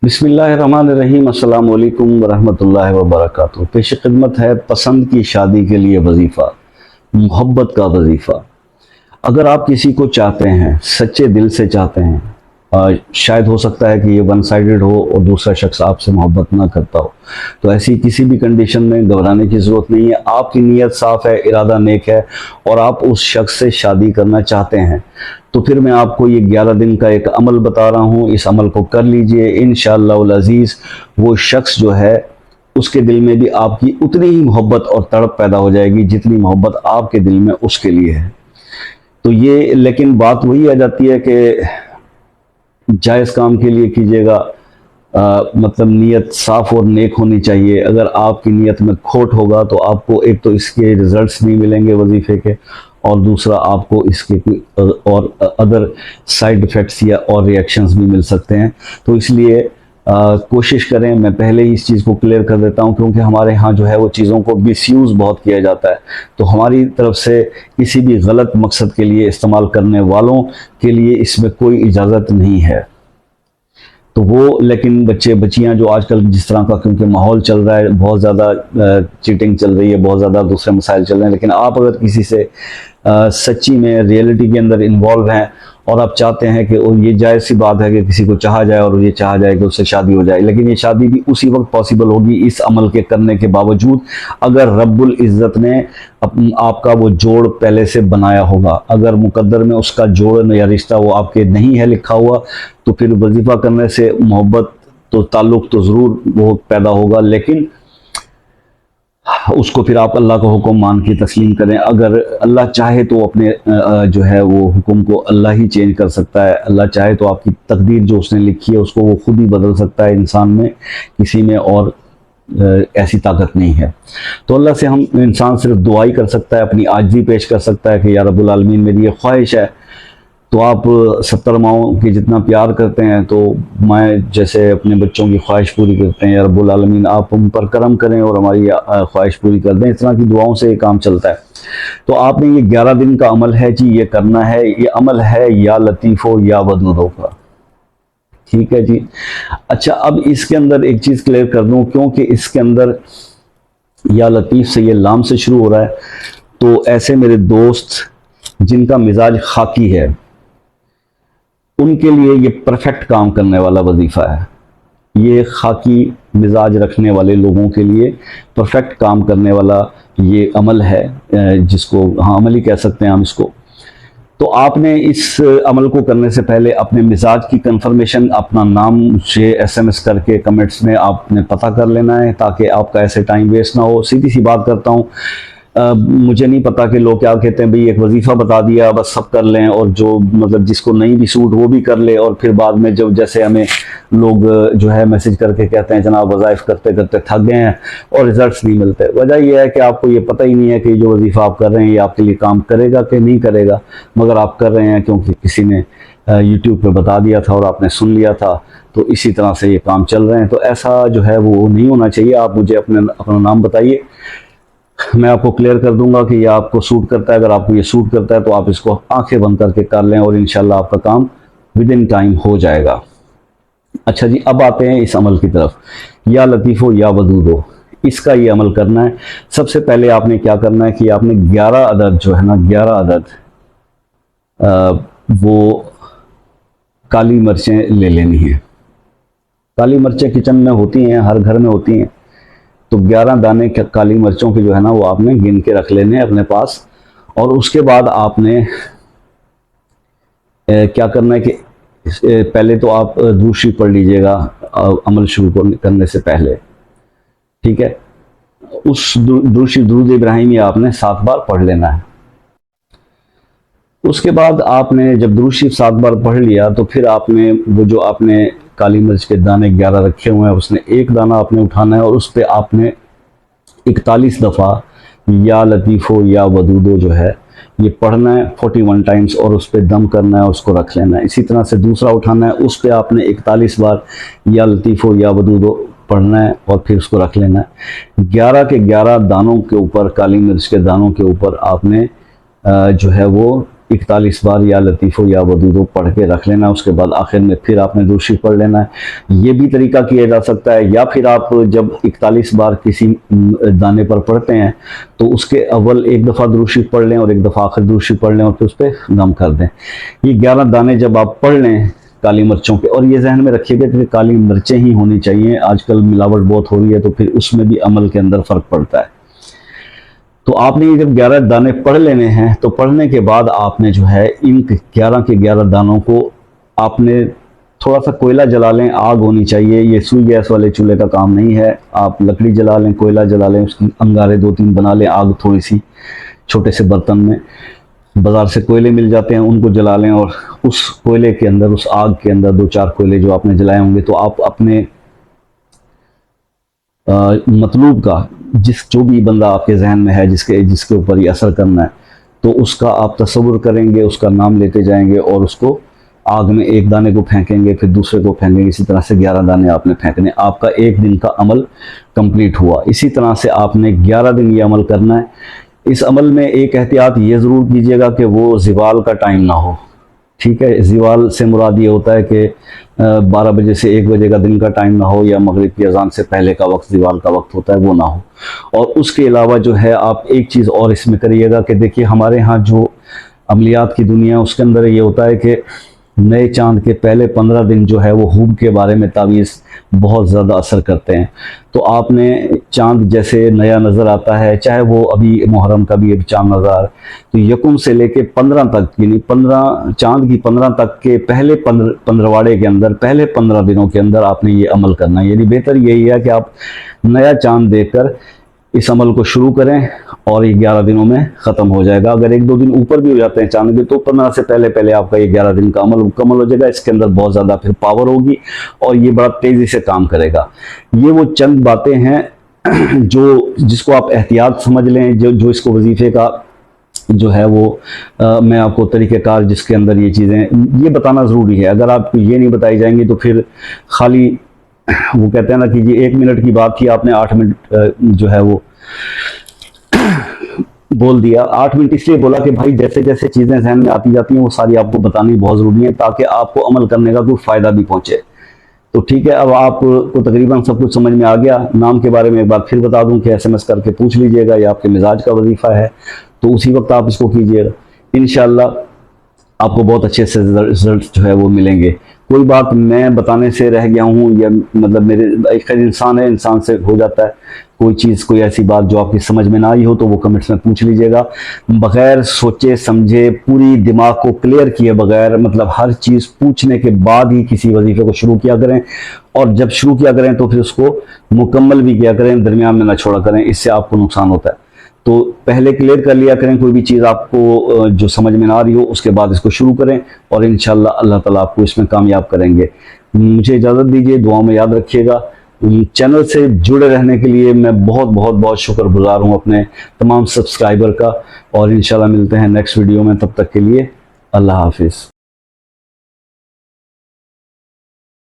बिस्मिल्लाहिर्रहमानिर्रहीम। अस्सलाम वालेकुम वरहमतुल्लाहि वबरकातुहू। पेश खिदमत है पसंद की शादी के लिए वजीफ़ा, मोहब्बत का वजीफ़ा। अगर आप किसी को चाहते हैं, सच्चे दिल से चाहते हैं, शायद हो सकता है कि ये वन साइडेड हो और दूसरा शख्स आपसे मोहब्बत ना करता हो, तो ऐसी किसी भी कंडीशन में घबराने की ज़रूरत नहीं है। आपकी नीयत साफ़ है, इरादा नेक है और आप उस शख्स से शादी करना चाहते हैं, तो फिर मैं आपको ये 11 दिन का एक अमल बता रहा हूँ। इस अमल को कर लीजिए, इंशाअल्लाह अज़ीज़ वो शख्स जो है उसके दिल में भी आपकी उतनी ही मोहब्बत और तड़प पैदा हो जाएगी जितनी मोहब्बत आपके दिल में उसके लिए है। तो ये लेकिन बात वही आ जाती है कि जायज़ काम के लिए कीजिएगा, मतलब नीयत साफ़ और नेक होनी चाहिए। अगर आपकी नीयत में खोट होगा तो आपको एक तो इसके रिज़ल्ट्स नहीं मिलेंगे वजीफ़े के, और दूसरा आपको इसके कोई और अदर साइड इफ़ेक्ट्स या और रिएक्शंस भी मिल सकते हैं। तो इसलिए कोशिश करें, मैं पहले ही इस चीज़ को क्लियर कर देता हूं क्योंकि हमारे यहाँ जो है वो चीज़ों को मिसयूज़ बहुत किया जाता है, तो हमारी तरफ से किसी भी गलत मकसद के लिए इस्तेमाल करने वालों के लिए इसमें कोई इजाज़त नहीं है। तो वो लेकिन बच्चे बच्चियां जो आजकल जिस तरह का क्योंकि माहौल चल रहा है, बहुत ज़्यादा चीटिंग चल रही है, बहुत ज़्यादा दूसरे मसाइल चल रहे हैं, लेकिन आप अगर किसी से सच्ची में रियलिटी के अंदर इन्वॉल्व हैं और आप चाहते हैं कि और ये जायज़ सी बात है कि किसी को चाहा जाए और ये चाहा जाए कि उससे शादी हो जाए, लेकिन ये शादी भी उसी वक्त पॉसिबल होगी इस अमल के करने के बावजूद अगर रब्बुल इज़्ज़त ने आपका वो जोड़ पहले से बनाया होगा। अगर मुकद्दर में उसका जोड़ या रिश्ता वो आपके नहीं है लिखा हुआ, तो फिर वजीफ़ा करने से मोहब्बत तो ताल्लुक़ तो ज़रूर वो पैदा होगा, लेकिन उसको फिर आप अल्लाह का हुक्म मान के तस्लीम करें। अगर अल्लाह चाहे तो अपने जो है वो हुक्म को अल्लाह ही चेंज कर सकता है। अल्लाह चाहे तो आपकी तकदीर जो उसने लिखी है उसको वो खुद ही बदल सकता है, इंसान में किसी में और ऐसी ताकत नहीं है। तो अल्लाह से हम इंसान सिर्फ दुआ ही कर सकता है, अपनी आजिज़ी पेश कर सकता है कि या रब्बुल आलमीन मेरी ये ख्वाहिश है। तो आप 70 माओं की जितना प्यार करते हैं, तो मैं जैसे अपने बच्चों की ख्वाहिश पूरी करते हैं, या रब्बुल आलमीन आप उन पर करम करें और हमारी ख्वाहिश पूरी कर दें। इस तरह की दुआओं से ये काम चलता है। तो आपने ये 11 दिन का अमल है जी, ये करना है। ये अमल है या लतीफ़ो या वदूदो का, ठीक है जी। अच्छा, अब इसके अंदर एक चीज़ क्लियर कर दूं, क्योंकि इसके अंदर या लतीफ़ से ये लाम से शुरू हो रहा है, तो ऐसे मेरे दोस्त जिनका मिजाज खाकी है उनके लिए ये परफेक्ट काम करने वाला वजीफ़ा है। ये खाकी मिजाज रखने वाले लोगों के लिए परफेक्ट काम करने वाला ये अमल है, जिसको हाँ अमल ही कह सकते हैं हम इसको। तो आपने इस अमल को करने से पहले अपने मिजाज की कंफर्मेशन अपना नाम से SMS करके कमेंट्स में आपने पता कर लेना है, ताकि आपका ऐसे टाइम वेस्ट ना हो। सीधी सी बात करता हूँ, मुझे नहीं पता कि लोग क्या कहते हैं, भाई एक वजीफ़ा बता दिया बस सब कर लें, और जो मतलब जिसको नहीं भी सूट वो भी कर ले, और फिर बाद में जब जैसे हमें लोग जो है मैसेज करके कहते हैं जनाब वज़ाइफ करते करते थक गए हैं और रिजल्ट्स नहीं मिलते। वजह यह है कि आपको ये पता ही नहीं है कि जो वजीफ़ा आप कर रहे हैं ये आपके लिए काम करेगा कि नहीं करेगा, मगर आप कर रहे हैं क्योंकि किसी ने यूट्यूब पे बता दिया था और आपने सुन लिया था, तो इसी तरह से ये काम चल रहे हैं। तो ऐसा जो है वो नहीं होना चाहिए। आप मुझे अपना नाम बताइए, मैं आपको क्लियर कर दूंगा कि ये आपको सूट करता है। अगर आपको ये सूट करता है तो आप इसको आंखें बंद करके कर लें और इंशाल्लाह आपका काम विद इन टाइम हो जाएगा। अच्छा जी, अब आते हैं इस अमल की तरफ, या लतीफ़ो या वदूदो। इसका ये अमल करना है। सबसे पहले आपने क्या करना है कि आपने 11 अदद जो है ना, 11 अदद वो काली मिर्चें ले लेनी है। काली मिर्चें किचन में होती हैं, हर घर में होती हैं, तो 11 दाने काली मिर्चों के जो है ना वो आपने गिन के रख लेने अपने पास। और उसके बाद आपने क्या करना है कि पहले तो आप दुरूद शरीफ पढ़ लीजिएगा अमल शुरू करने से पहले, ठीक है। उस दुरूद शरीफ दुरूद इब्राहिमी आपने 7 बार पढ़ लेना है। उसके बाद आपने जब दुरूद शरीफ 7 बार पढ़ लिया तो फिर आपने वो जो आपने काली मिर्च के दाने 11 रखे हुए हैं उसने एक दाना आपने उठाना है और उस पर आपने 41 दफ़ा या लतीफ़ो या वदूदो जो है ये पढ़ना है 41 टाइम्स, और उस पर दम करना है, उसको रख लेना है। इसी तरह से दूसरा उठाना है, उस पर आपने 41 बार या लतीफ़ो या वदूदो पढ़ना है और फिर उसको रख लेना है। 11 के 11 दानों के ऊपर, काली मिर्च के दानों के ऊपर आपने जो है वो 41 बार या लतीफ़ो या वदूदो पढ़ के रख लेना। उसके बाद आखिर में फिर आपने दुरूद शरीफ पढ़ लेना है। ये भी तरीका किया जा सकता है। या फिर आप जब 41 बार किसी दाने पर पढ़ते हैं तो उसके अव्वल एक दफ़ा दुरूद शरीफ पढ़ लें और एक दफ़ा आखिर दुरूद शरीफ पढ़ लें और फिर उस पर दम कर दें। ये 11 दाने जब आप पढ़ लें काली मिर्चों के, और ये जहन में रखिएगा कि काली मिर्चें ही होनी चाहिए, आजकल मिलावट बहुत हो रही है तो फिर उसमें भी अमल के अंदर फ़र्क पड़ता है। तो आपने ये जब 11 दाने पढ़ लेने हैं तो पढ़ने के बाद आपने जो है इन 11 के 11 दानों को आपने थोड़ा सा कोयला जला लें, आग होनी चाहिए। ये सुई गैस वाले चूल्हे का काम नहीं है। आप लकड़ी जला लें, कोयला जला लें, उसकी अंगारे 2-3 बना लें, आग थोड़ी सी छोटे से बर्तन में, बाज़ार से कोयले मिल जाते हैं, उनको जला लें। और उस कोयले के अंदर, उस आग के अंदर 2-4 कोयले जो आपने जलाए होंगे, तो आप अपने मतलूब का जो भी बंदा आपके जहन में है जिसके ऊपर ये असर करना है, तो उसका आप तसव्वुर करेंगे, उसका नाम लेते जाएंगे और उसको आग में एक दाने को फेंकेंगे, फिर दूसरे को फेंकेंगे। इसी तरह से 11 दाने आपने फेंकने। आपका एक दिन का अमल कंप्लीट हुआ। इसी तरह से आपने 11 दिन ये अमल करना है। इस अमल में एक एहतियात ये ज़रूर कीजिएगा कि वो ज़िवाल का टाइम ना हो। ठीक है, ज़िवाल से मुराद ये होता है कि 12 बजे से 1 बजे का दिन का टाइम ना हो, या मगरिब की अजान से पहले का वक्त ज़िवाल का वक्त होता है, वो ना हो। और उसके अलावा जो है आप एक चीज़ और इसमें करिएगा कि देखिए हमारे यहाँ जो अमलियात की दुनिया है उसके अंदर ये होता है कि नए चांद के पहले 15 दिन जो है वो हुब के बारे में तावीज़ बहुत ज़्यादा असर करते हैं। तो आपने चांद जैसे नया नज़र आता है, चाहे वो अभी मुहर्रम का भी एक चांद नज़र आ रहा है, तो यकुम से लेके 15 तक, यानी 15 चांद की 15 तक के पहले 15वाड़े के अंदर, पहले 15 दिनों के अंदर आपने ये अमल करना है। यानी बेहतर यही है कि आप नया चांद देखकर इस अमल को शुरू करें और ये 11 दिनों में ख़त्म हो जाएगा। अगर 1-2 दिन ऊपर भी हो जाते हैं चांद के, तो 15 से पहले आपका ये 11 दिन का अमल मुकम्मल हो जाएगा। इसके अंदर बहुत ज़्यादा फिर पावर होगी और ये बड़ा तेज़ी से काम करेगा। ये वो चंद बातें हैं जिसको आप एहतियात समझ लें, जो इसको वजीफ़े का जो है वो मैं आपको तरीक़ेकार जिसके अंदर ये चीज़ें ये बताना ज़रूरी है। अगर आपको ये नहीं बताई जाएंगी तो फिर खाली वो कहते हैं ना कि ये 1 मिनट की बात थी, आपने 8 मिनट जो है वो बोल दिया। 8 मिनट इसलिए बोला कि भाई जैसे जैसे चीज़ें जहन में आती जाती हैं वो सारी आपको बतानी बहुत ज़रूरी है, ताकि आपको अमल करने का कोई फ़ायदा भी पहुँचे। तो ठीक है, अब आपको तकरीबन सब कुछ समझ में आ गया। नाम के बारे में एक बार फिर बता दूं कि SMS करके पूछ लीजिएगा, या आपके मिजाज का वजीफ़ा है तो उसी वक्त आप इसको कीजिएगा। इंशाअल्लाह आपको बहुत अच्छे से रिजल्ट जो है वो मिलेंगे। कोई बात मैं बताने से रह गया हूँ, या मतलब मेरे एक इंसान है, इंसान से हो जाता है, कोई चीज़ कोई ऐसी बात जो आपकी समझ में ना आई हो तो वो कमेंट्स में पूछ लीजिएगा। बग़ैर सोचे समझे, पूरी दिमाग को क्लियर किए बगैर, मतलब हर चीज़ पूछने के बाद ही किसी वजीफे को शुरू किया करें, और जब शुरू किया करें तो फिर उसको मुकम्मल भी किया करें, दरमियान में ना छोड़ा करें, इससे आपको नुकसान होता है। तो पहले क्लियर कर लिया करें कोई भी चीज़ आपको जो समझ में ना आ रही हो, उसके बाद इसको शुरू करें और इंशाअल्लाह अल्लाह ताला आपको इसमें कामयाब करेंगे। मुझे इजाज़त दीजिए, दुआ में याद रखिएगा। चैनल से जुड़े रहने के लिए मैं बहुत शुक्रगुजार हूँ अपने तमाम सब्सक्राइबर का, और इंशाल्लाह मिलते हैं नेक्स्ट वीडियो में। तब तक के लिए अल्लाह हाफिज़।